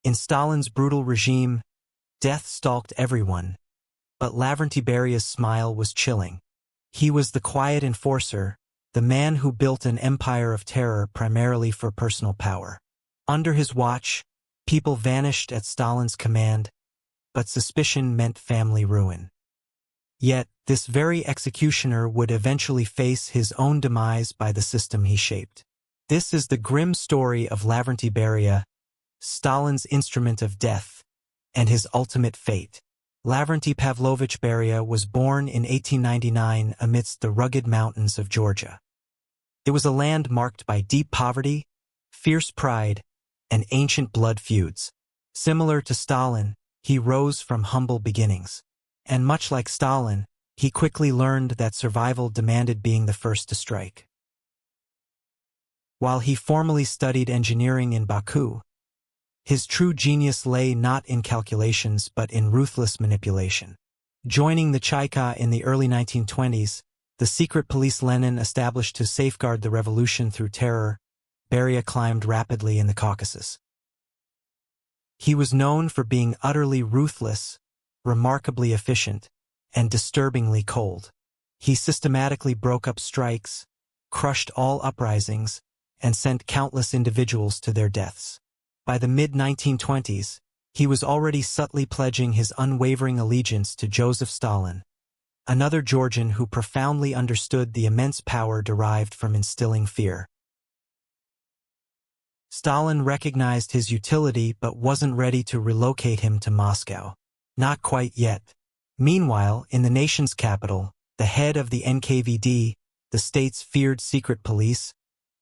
In Stalin's brutal regime, death stalked everyone, but Lavrentiy Beria's smile was chilling. He was the quiet enforcer, the man who built an empire of terror primarily for personal power. Under his watch, people vanished at Stalin's command, but suspicion meant family ruin. Yet, this very executioner would eventually face his own demise by the system he shaped. This is the grim story of Lavrentiy Beria, Stalin's instrument of death, and his ultimate fate. Lavrentiy Pavlovich Beria was born in 1899 amidst the rugged mountains of Georgia. It was a land marked by deep poverty, fierce pride, and ancient blood feuds. Similar to Stalin, he rose from humble beginnings. And much like Stalin, he quickly learned that survival demanded being the first to strike. While he formally studied engineering in Baku, his true genius lay not in calculations but in ruthless manipulation. Joining the Cheka in the early 1920s, the secret police Lenin established to safeguard the revolution through terror, Beria climbed rapidly in the Caucasus. He was known for being utterly ruthless, remarkably efficient, and disturbingly cold. He systematically broke up strikes, crushed all uprisings, and sent countless individuals to their deaths. By the mid-1920s, he was already subtly pledging his unwavering allegiance to Joseph Stalin, another Georgian who profoundly understood the immense power derived from instilling fear. Stalin recognized his utility but wasn't ready to relocate him to Moscow. Not quite yet. Meanwhile, in the nation's capital, the head of the NKVD, the state's feared secret police,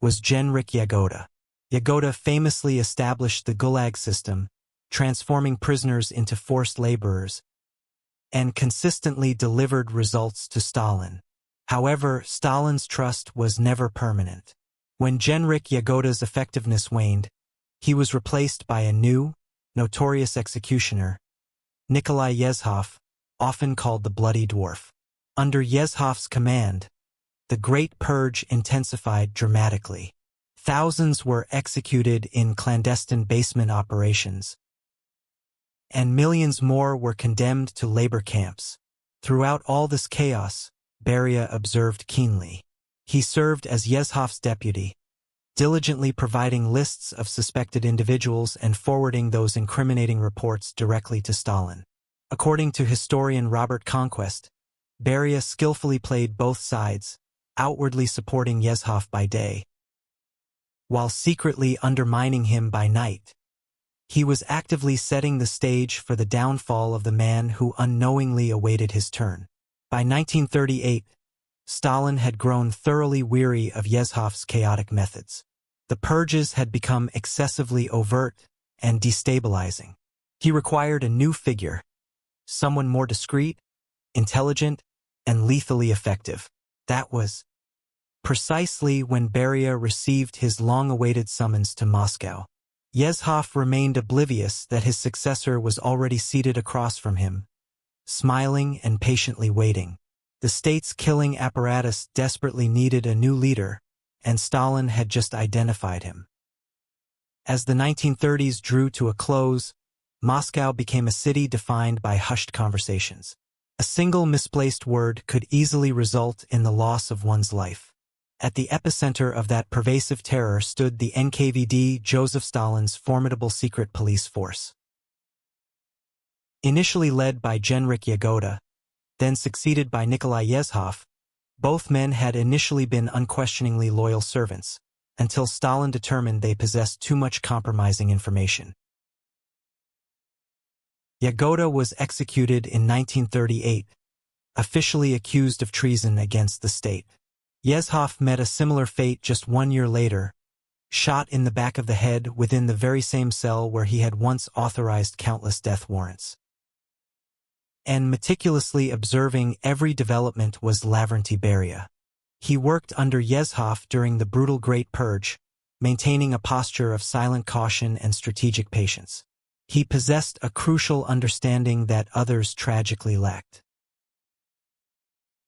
was Genrikh Yagoda. Yagoda famously established the Gulag system, transforming prisoners into forced laborers, and consistently delivered results to Stalin. However, Stalin's trust was never permanent. When Genrikh Yagoda's effectiveness waned, he was replaced by a new, notorious executioner, Nikolai Yezhov, often called the Bloody Dwarf. Under Yezhov's command, the Great Purge intensified dramatically. Thousands were executed in clandestine basement operations, and millions more were condemned to labor camps. Throughout all this chaos, Beria observed keenly. He served as Yezhov's deputy, diligently providing lists of suspected individuals and forwarding those incriminating reports directly to Stalin. According to historian Robert Conquest, Beria skillfully played both sides, outwardly supporting Yezhov by day, while secretly undermining him by night. He was actively setting the stage for the downfall of the man who unknowingly awaited his turn. By 1938, Stalin had grown thoroughly weary of Yezhov's chaotic methods. The purges had become excessively overt and destabilizing. He required a new figure, someone more discreet, intelligent, and lethally effective. That was precisely when Beria received his long-awaited summons to Moscow. Yezhov remained oblivious that his successor was already seated across from him, smiling and patiently waiting. The state's killing apparatus desperately needed a new leader, and Stalin had just identified him. As the 1930s drew to a close, Moscow became a city defined by hushed conversations. A single misplaced word could easily result in the loss of one's life. At the epicenter of that pervasive terror stood the NKVD, Joseph Stalin's formidable secret police force. Initially led by Genrikh Yagoda, then succeeded by Nikolai Yezhov, both men had initially been unquestioningly loyal servants, until Stalin determined they possessed too much compromising information. Yagoda was executed in 1938, officially accused of treason against the state. Yezhov met a similar fate just 1 year later, shot in the back of the head within the very same cell where he had once authorized countless death warrants. And meticulously observing every development was Lavrentiy Beria. He worked under Yezhov during the brutal Great Purge, maintaining a posture of silent caution and strategic patience. He possessed a crucial understanding that others tragically lacked.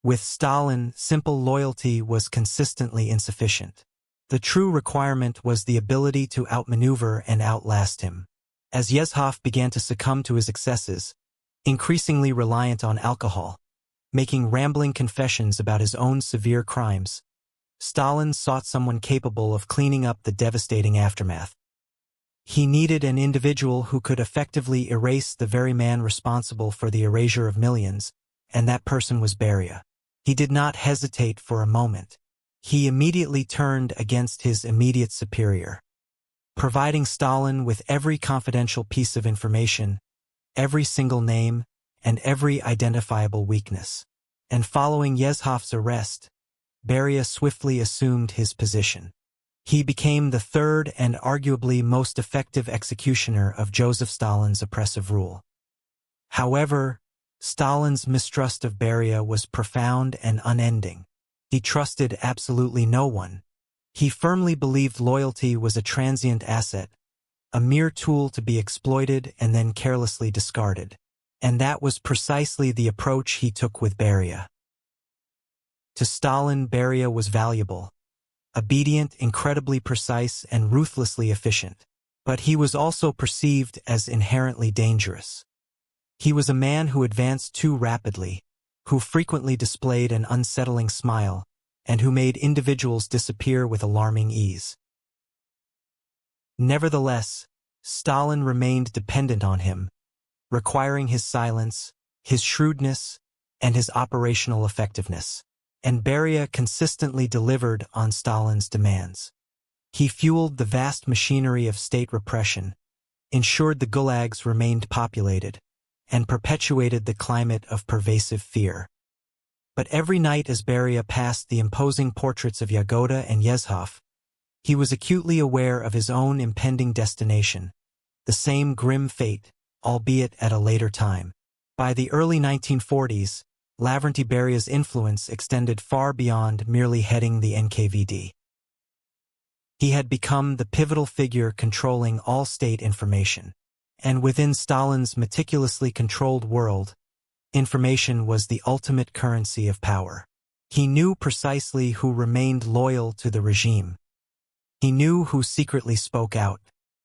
With Stalin, simple loyalty was consistently insufficient. The true requirement was the ability to outmaneuver and outlast him. As Yezhov began to succumb to his excesses, increasingly reliant on alcohol, making rambling confessions about his own severe crimes, Stalin sought someone capable of cleaning up the devastating aftermath. He needed an individual who could effectively erase the very man responsible for the erasure of millions, and that person was Beria. He did not hesitate for a moment. He immediately turned against his immediate superior, providing Stalin with every confidential piece of information, every single name, and every identifiable weakness. And following Yezhov's arrest, Beria swiftly assumed his position. He became the third and arguably most effective executioner of Joseph Stalin's oppressive rule. However, Stalin's mistrust of Beria was profound and unending. He trusted absolutely no one. He firmly believed loyalty was a transient asset, a mere tool to be exploited and then carelessly discarded. And that was precisely the approach he took with Beria. To Stalin, Beria was valuable, obedient, incredibly precise, and ruthlessly efficient. But he was also perceived as inherently dangerous. He was a man who advanced too rapidly, who frequently displayed an unsettling smile, and who made individuals disappear with alarming ease. Nevertheless, Stalin remained dependent on him, requiring his silence, his shrewdness, and his operational effectiveness. And Beria consistently delivered on Stalin's demands. He fueled the vast machinery of state repression, ensured the gulags remained populated, and perpetuated the climate of pervasive fear. But every night as Beria passed the imposing portraits of Yagoda and Yezhov, he was acutely aware of his own impending destination, the same grim fate, albeit at a later time. By the early 1940s, Lavrentiy Beria's influence extended far beyond merely heading the NKVD. He had become the pivotal figure controlling all state information. And within Stalin's meticulously controlled world, information was the ultimate currency of power. He knew precisely who remained loyal to the regime. He knew who secretly spoke out.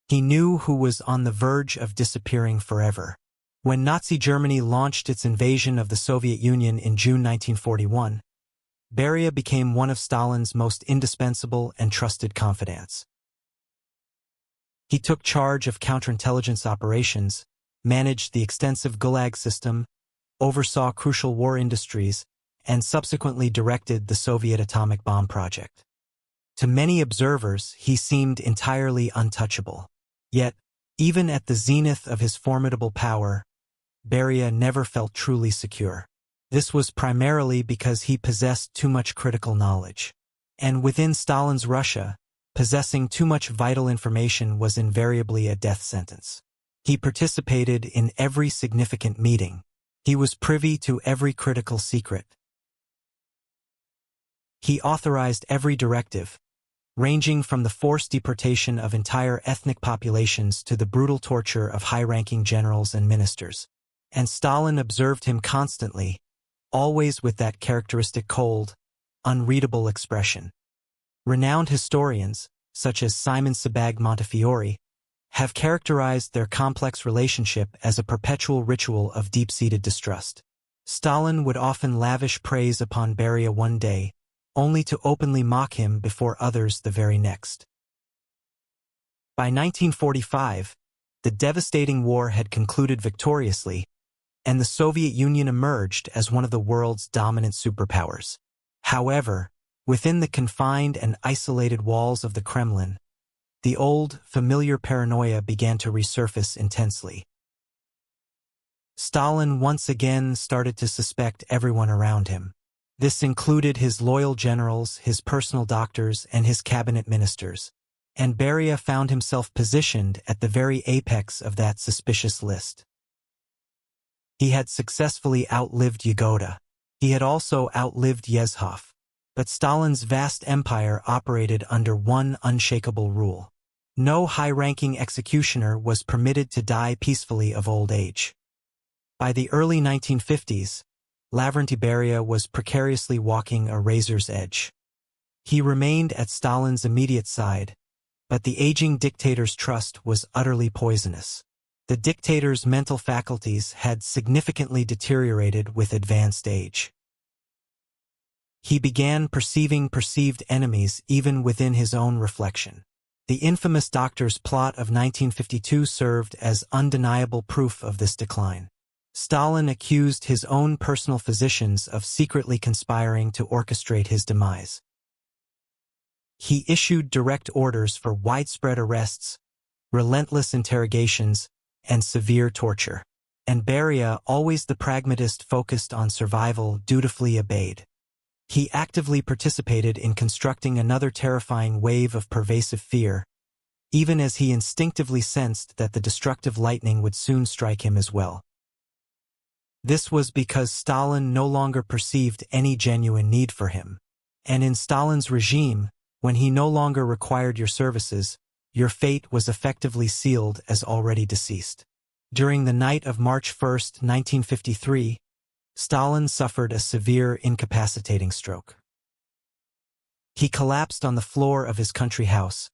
He knew who was on the verge of disappearing forever. When Nazi Germany launched its invasion of the Soviet Union in June 1941, Beria became one of Stalin's most indispensable and trusted confidants. He took charge of counterintelligence operations, managed the extensive Gulag system, oversaw crucial war industries, and subsequently directed the Soviet atomic bomb project. To many observers, he seemed entirely untouchable. Yet, even at the zenith of his formidable power, Beria never felt truly secure. This was primarily because he possessed too much critical knowledge. And within Stalin's Russia, possessing too much vital information was invariably a death sentence. He participated in every significant meeting. He was privy to every critical secret. He authorized every directive, ranging from the forced deportation of entire ethnic populations to the brutal torture of high-ranking generals and ministers. And Stalin observed him constantly, always with that characteristic cold, unreadable expression. Renowned historians, such as Simon Sebag Montefiore, have characterized their complex relationship as a perpetual ritual of deep-seated distrust. Stalin would often lavish praise upon Beria one day, only to openly mock him before others the very next. By 1945, the devastating war had concluded victoriously, and the Soviet Union emerged as one of the world's dominant superpowers. However, within the confined and isolated walls of the Kremlin, the old, familiar paranoia began to resurface intensely. Stalin once again started to suspect everyone around him. This included his loyal generals, his personal doctors, and his cabinet ministers. And Beria found himself positioned at the very apex of that suspicious list. He had successfully outlived Yagoda. He had also outlived Yezhov. But Stalin's vast empire operated under one unshakable rule. No high-ranking executioner was permitted to die peacefully of old age. By the early 1950s, Lavrentiy Beria was precariously walking a razor's edge. He remained at Stalin's immediate side, but the aging dictator's trust was utterly poisonous. The dictator's mental faculties had significantly deteriorated with advanced age. He began perceiving perceived enemies even within his own reflection. The infamous doctor's plot of 1952 served as undeniable proof of this decline. Stalin accused his own personal physicians of secretly conspiring to orchestrate his demise. He issued direct orders for widespread arrests, relentless interrogations, and severe torture. And Beria, always the pragmatist focused on survival, dutifully obeyed. He actively participated in constructing another terrifying wave of pervasive fear, even as he instinctively sensed that the destructive lightning would soon strike him as well. This was because Stalin no longer perceived any genuine need for him. And in Stalin's regime, when he no longer required your services, your fate was effectively sealed as already deceased. During the night of March 1, 1953, Stalin suffered a severe incapacitating stroke. He collapsed on the floor of his country house,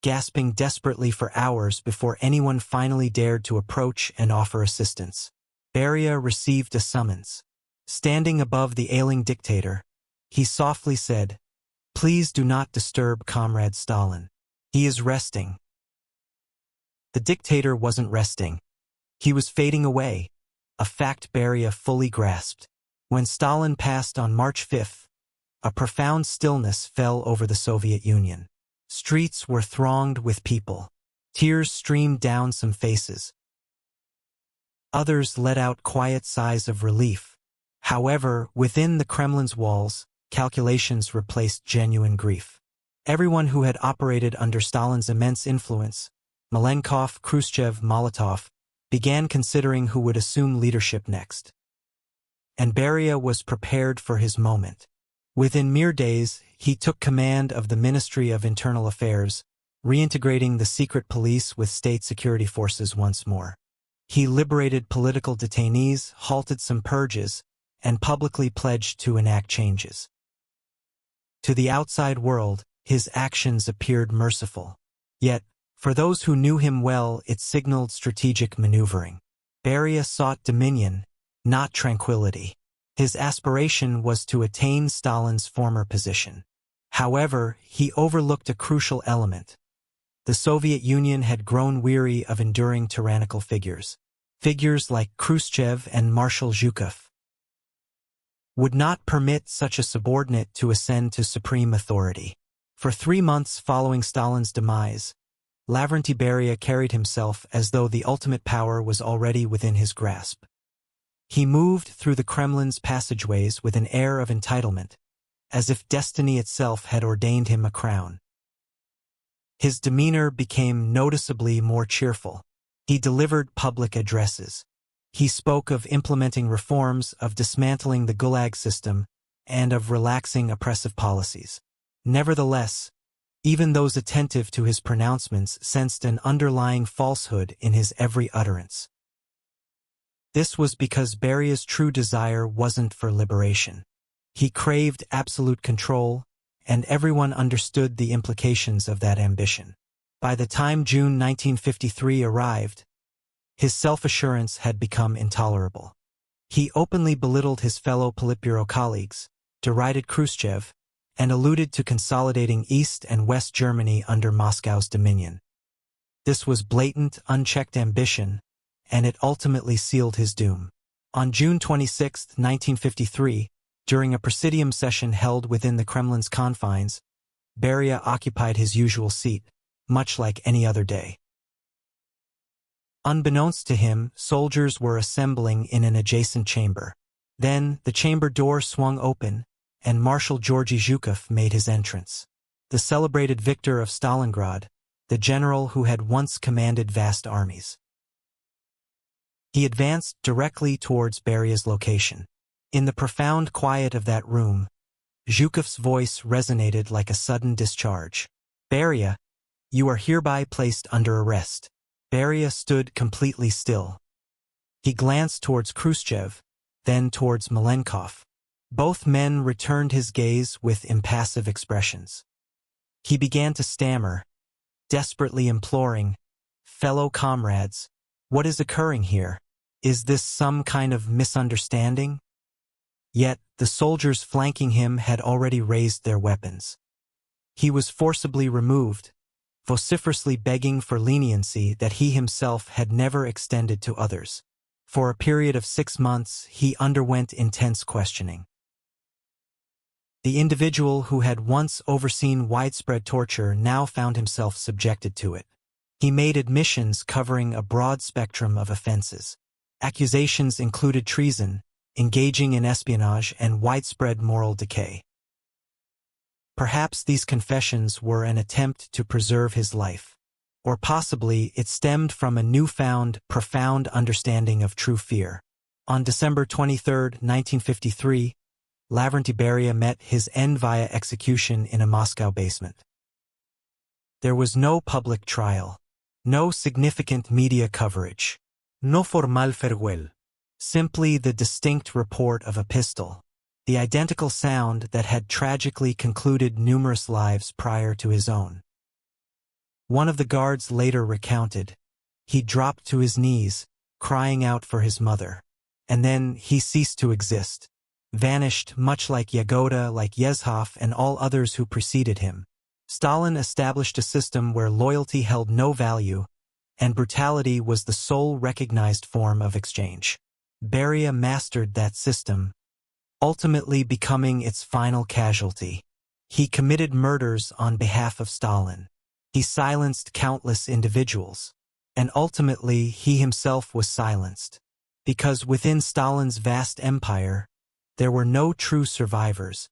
gasping desperately for hours before anyone finally dared to approach and offer assistance. Beria received a summons. Standing above the ailing dictator, he softly said, "Please do not disturb Comrade Stalin. He is resting." The dictator wasn't resting. He was fading away, a fact Beria fully grasped. When Stalin passed on March 5th, a profound stillness fell over the Soviet Union. Streets were thronged with people. Tears streamed down some faces. Others let out quiet sighs of relief. However, within the Kremlin's walls, calculations replaced genuine grief. Everyone who had operated under Stalin's immense influence, Malenkov, Khrushchev, Molotov, began considering who would assume leadership next. And Beria was prepared for his moment. Within mere days, he took command of the Ministry of Internal Affairs, reintegrating the secret police with state security forces once more. He liberated political detainees, halted some purges, and publicly pledged to enact changes. To the outside world, his actions appeared merciful. Yet, for those who knew him well, it signaled strategic maneuvering. Beria sought dominion, not tranquility. His aspiration was to attain Stalin's former position. However, he overlooked a crucial element. The Soviet Union had grown weary of enduring tyrannical figures. Figures like Khrushchev and Marshal Zhukov would not permit such a subordinate to ascend to supreme authority. For 3 months following Stalin's demise, Lavrentiy Beria carried himself as though the ultimate power was already within his grasp. He moved through the Kremlin's passageways with an air of entitlement, as if destiny itself had ordained him a crown. His demeanor became noticeably more cheerful. He delivered public addresses. He spoke of implementing reforms, of dismantling the Gulag system, and of relaxing oppressive policies. Nevertheless, even those attentive to his pronouncements sensed an underlying falsehood in his every utterance. This was because Beria's true desire wasn't for liberation. He craved absolute control, and everyone understood the implications of that ambition. By the time June 1953 arrived, his self-assurance had become intolerable. He openly belittled his fellow Politburo colleagues, derided Khrushchev, and alluded to consolidating East and West Germany under Moscow's dominion. This was blatant, unchecked ambition, and it ultimately sealed his doom. On June 26, 1953, during a presidium session held within the Kremlin's confines, Beria occupied his usual seat, much like any other day. Unbeknownst to him, soldiers were assembling in an adjacent chamber. Then, the chamber door swung open, and Marshal Georgy Zhukov made his entrance. The celebrated victor of Stalingrad, the general who had once commanded vast armies. He advanced directly towards Beria's location. In the profound quiet of that room, Zhukov's voice resonated like a sudden discharge. "Beria, you are hereby placed under arrest." Beria stood completely still. He glanced towards Khrushchev, then towards Malenkov. Both men returned his gaze with impassive expressions. He began to stammer, desperately imploring, "Fellow comrades, What is occurring here? Is this some kind of misunderstanding? Yet, the soldiers flanking him had already raised their weapons. He was forcibly removed, vociferously begging for leniency that he himself had never extended to others. For a period of 6 months, he underwent intense questioning. The individual who had once overseen widespread torture now found himself subjected to it. He made admissions covering a broad spectrum of offenses. Accusations included treason, engaging in espionage, and widespread moral decay. Perhaps these confessions were an attempt to preserve his life. Or possibly it stemmed from a newfound, profound understanding of true fear. On December 23, 1953, Lavrentiy Beria met his end via execution in a Moscow basement. There was no public trial, no significant media coverage, no formal farewell, simply the distinct report of a pistol, the identical sound that had tragically concluded numerous lives prior to his own. One of the guards later recounted, he dropped to his knees, crying out for his mother. And then he ceased to exist, vanished much like Yagoda, like Yezhov, and all others who preceded him. Stalin established a system where loyalty held no value, and brutality was the sole recognized form of exchange. Beria mastered that system, ultimately becoming its final casualty. He committed murders on behalf of Stalin. He silenced countless individuals, and ultimately he himself was silenced. Because within Stalin's vast empire, there were no true survivors,